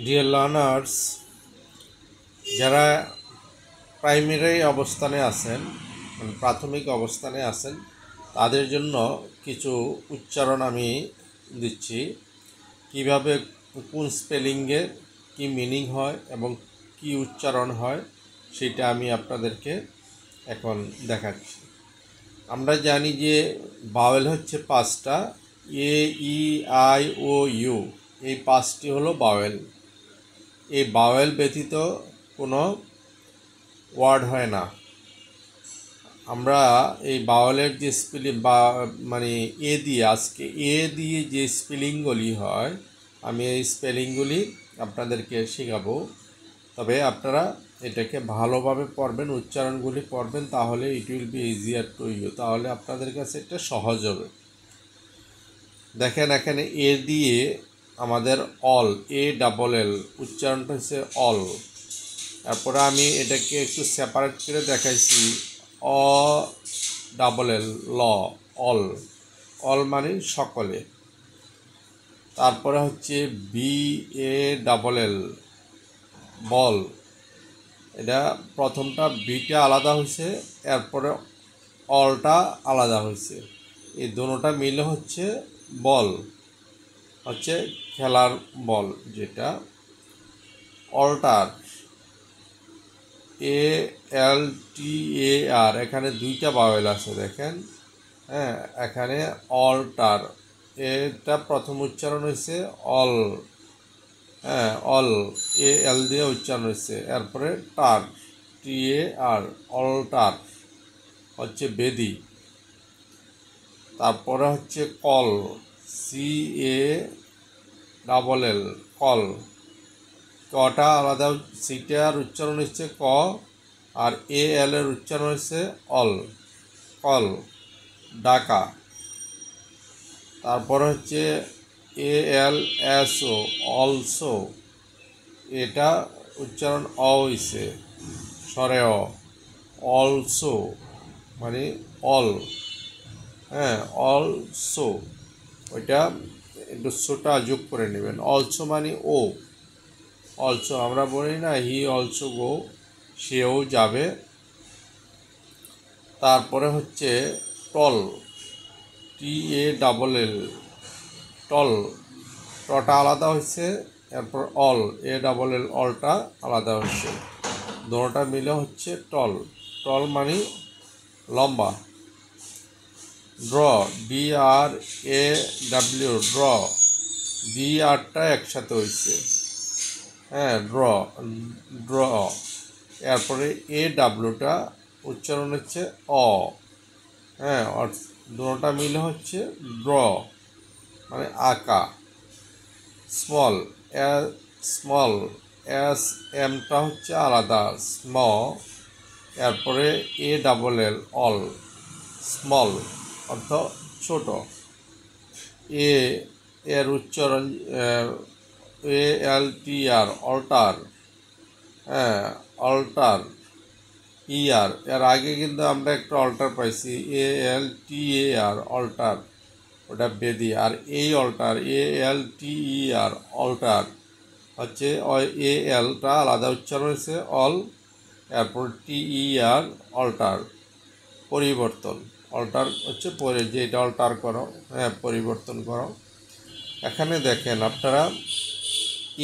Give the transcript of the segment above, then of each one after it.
Dear learners, যারা primary অবস্থানে আছেন, মানে প্রাথমিক অবস্থানে আছেন, তাদের জন্য কিছু উচ্চারণ আমি দিচ্ছি। কিভাবে কোন স্পেলিংয়ের কি মিনিং হয় এবং কি উচ্চারণ হয় সেটা আমি আপনাদেরকে এখন দেখাচ্ছি। আমরা জানি যে বাওয়েল হচ্ছে 5টা, এ, ই, আই, ও, ইউ, এই 5টি হলো বাওয়েল। এই বাওয়েল ব্যতীত কোনো ওয়ার্ড হয় না। আমরা এই বাওয়েলের যে স্পেলিং মানে এ দিয়ে আজকে যে স্পেলিংগুলি হয়, আমি এই স্পেলিংগুলি আপনাদেরকে শেখাবো। তবে আপনারা এটাকে ভালোভাবে পড়বেন, উচ্চারণগুলি পড়বেন, তাহলে it will be easier to you, তাহলে আপনাদের কাছে এটা সহজ হবে। দেখেন এখানে এ দিয়ে আমাদের অল, ALL উচ্চারণটা হচ্ছে অল। তারপরে আমি এটাকে একটু সেপারেট করে দেখাইছি, OLL ল, অল, অল মানে সকলে। তারপরে হচ্ছে BALL বল, এটা প্রথমটা বিটা আলাদা হয়েছে, এরপরে অলটা আলাদা হয়েছে, এই দুটোটা মিলে হচ্ছে বল, হচ্ছে খেলার বল যেটা। অল্টার, ALTAR, এখানে দুইটা বাওয়েল আছে দেখেন। হ্যাঁ, এখানে অল্টার, এটা প্রথম উচ্চারণ হয়েছে অল, হ্যাঁ অল, AL দিয়ে উচ্চারণ হয়েছে। এরপরে টার, TAR, অল্টার হচ্ছে বেদি। তারপরে হচ্ছে কল, CALL, কল, কটা আলাদা, সিটার উচ্চারণ হচ্ছে ক, আর AL এর উচ্চারণ হচ্ছে অল, কল, ডাকা। তারপর হচ্ছে ALSO, অলসো, এটা উচ্চারণ হইছে স্বরে অ, অলসো মানে অল, হ্যাঁ অলসো, ওইটা একটু সোটা যোগ করে নেবেন। অলসো মানে ও, অলসো আমরা বলি না হি অলসো গো, সেও যাবে। তারপরে হচ্ছে টল, TALL, টল, টটা আলাদা হয়েছে, এরপর অল, ALL, অলটা আলাদা হয়েছে, দুটোটা মিলে হচ্ছে টল, টল মানে লম্বা। ড্র, DRAW, ড্র, DRটা একসাথে হয়েছে, হ্যাঁ ড্র, ড্র। এরপরে AWটা উচ্চারণ হচ্ছে অ, হ্যাঁ দুটোটা মিলে হচ্ছে ড্র মানে আঁকা। স্মল, স্মল, SMটা হচ্ছে আলাদা, স্ম, এরপরে ALL, অল, স্মল অর্থ ছোট। এ এর উচ্চারণ ALTR, অল্টার, হ্যাঁ অল্টার। ইয়ার, এর আগে কিন্তু আমরা একটা অল্টার পাইছি, ALTAR, অল্টার, ওটা বেদি। আর এই অল্টার, ALTER, অল্টার হচ্ছে ALটা আলাদা উচ্চারণ হয়েছে অল, এরপর TER, অল্টার, পরিবর্তন। অল্টার হচ্ছে যেটা অল্টার করো, হ্যাঁ পরিবর্তন করো। এখানে দেখেন আপনারা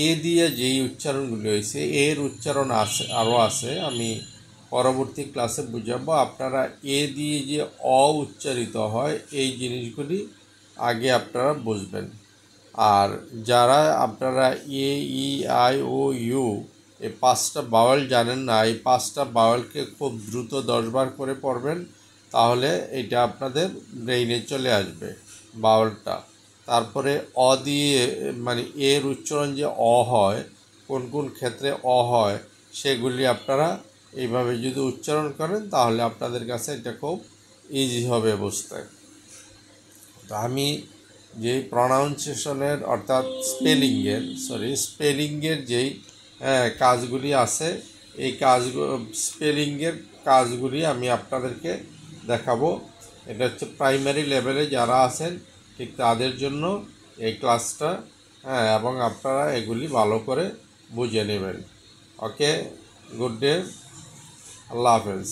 এ দিয়ে যেই উচ্চারণগুলি হয়েছে, এর উচ্চারণ আছে আরও আছে, আমি পরবর্তী ক্লাসে বুঝাবো। আপনারা এ দিয়ে যে অ উচ্চারিত হয় এই জিনিসগুলি আগে আপনারা বুঝবেন। আর যারা আপনারা এ, ই, আই, ও, ইউ এই 5টা বাওয়েল জানেন না, এই 5টা বাওয়েলকে খুব দ্রুত 10 বার করে পড়বেন, তাহলে এটা আপনাদের ব্রেইনে চলে আসবে বাওয়েলটা। তারপরে অ দিয়ে মানে এর উচ্চারণ যে অ হয়, কোন কোন ক্ষেত্রে অ হয় সেগুলি আপনারা এইভাবে যদি উচ্চারণ করেন তাহলে আপনাদের কাছে এটা খুব ইজি হবে বুঝতে। তো আমি যেই প্রনাউন্সিয়েশনের অর্থাৎ স্পেলিংয়ের যেই কাজগুলি আছে, এই স্পেলিংয়ের কাজগুলি আমি আপনাদেরকে দেখাবো। এটা হচ্ছে প্রাইমারি লেভেলে যারা আছেন ঠিক তাদের জন্য এই ক্লাসটা, এবং আপনারা এগুলি ভালো করে বুঝে নেবেন। ওকে, গুড ডে, আল্লাহ হাফেজ।